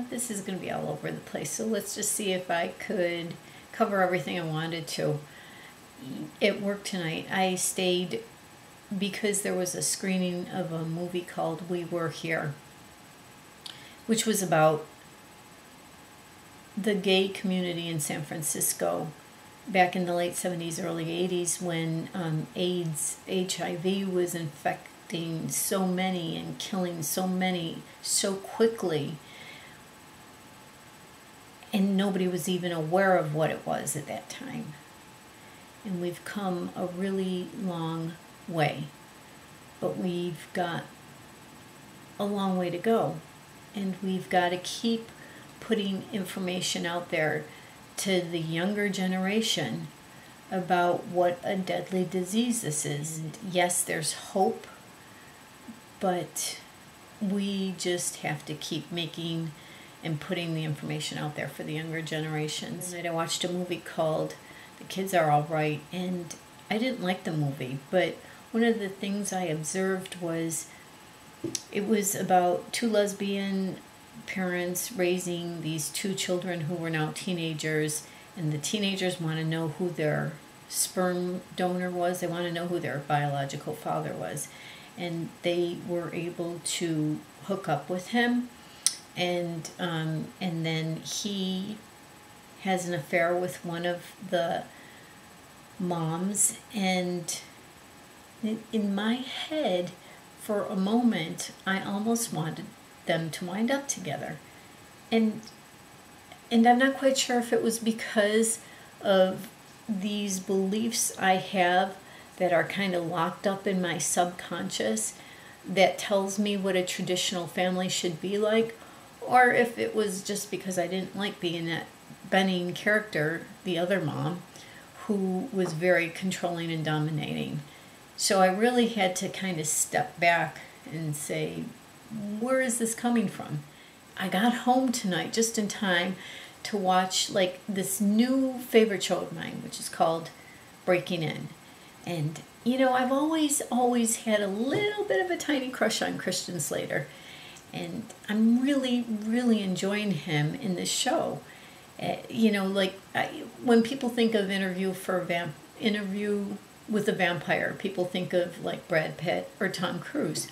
this is going to be all over the place, so let's just see if I could cover everything I wanted to. At work tonight, I stayed because there was a screening of a movie called We Were Here, which was about the gay community in San Francisco back in the late 70s, early 80s, when AIDS, HIV was infecting so many and killing so many so quickly, and nobody was even aware of what it was at that time. And we've come a really long way, but we've got a long way to go, and we've got to keep putting information out there to the younger generation about what a deadly disease this is. And yes, there's hope, but we just have to keep making and putting the information out there for the younger generations. I watched a movie called The Kids Are All Right, and I didn't like the movie, but one of the things I observed was it was about two lesbian parents raising these two children who were now teenagers, and the teenagers want to know who their sperm donor was. They want to know who their biological father was, and they were able to hook up with him, and then he has an affair with one of the moms, and in my head, for a moment, I almost wanted them to wind up together. And I'm not quite sure if it was because of these beliefs I have that are kind of locked up in my subconscious that tells me what a traditional family should be like, or if it was just because I didn't like being that Benning character, the other mom, who was very controlling and dominating. So I really had to kind of step back and say, where is this coming from? I got home tonight just in time to watch like this new favorite show of mine, which is called Breaking In. And you know, I've always had a little bit of a tiny crush on Christian Slater, and I'm really enjoying him in this show. You know, like when people think of Interview with a Vampire, people think of like Brad Pitt or Tom Cruise.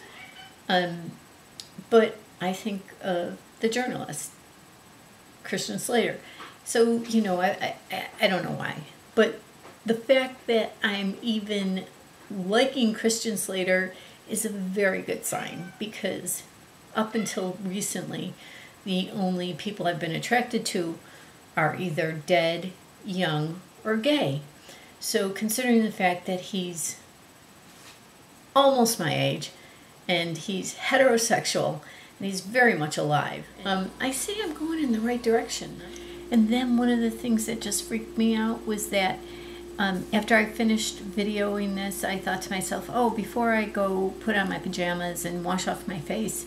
But I think of the journalist, Christian Slater. So, you know, I don't know why, but the fact that I'm even liking Christian Slater is a very good sign, because up until recently, the only people I've been attracted to are either dead, young, or gay. So considering the fact that he's almost my age, and he's heterosexual, and he's very much alive, I say I'm going in the right direction. And then one of the things that just freaked me out was that after I finished videoing this, I thought to myself, oh, before I go put on my pajamas and wash off my face,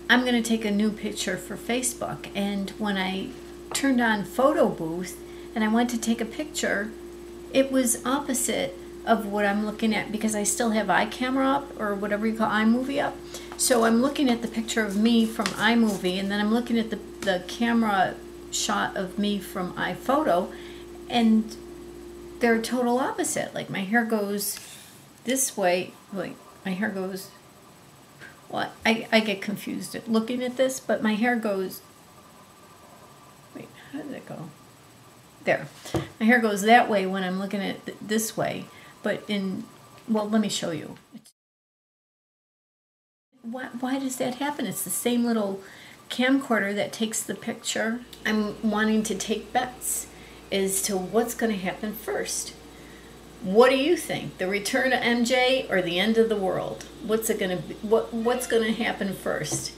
I'm going to take a new picture for Facebook. And when I turned on Photo Booth and I went to take a picture, it was opposite of what I'm looking at, because I still have iCamera up, or whatever you call iMovie up. So I'm looking at the picture of me from iMovie, and then I'm looking at the camera shot of me from iPhoto, and they're total opposite. Like my hair goes this way, like my hair goes, well, I get confused at looking at this, but my hair goes, wait, how did it go? There. My hair goes that way when I'm looking at it this way, but well, let me show you. Why does that happen? It's the same little camcorder that takes the picture. I'm wanting to take bets as to what's going to happen first. What do you think? The return of MJ or the end of the world? What's going to happen first?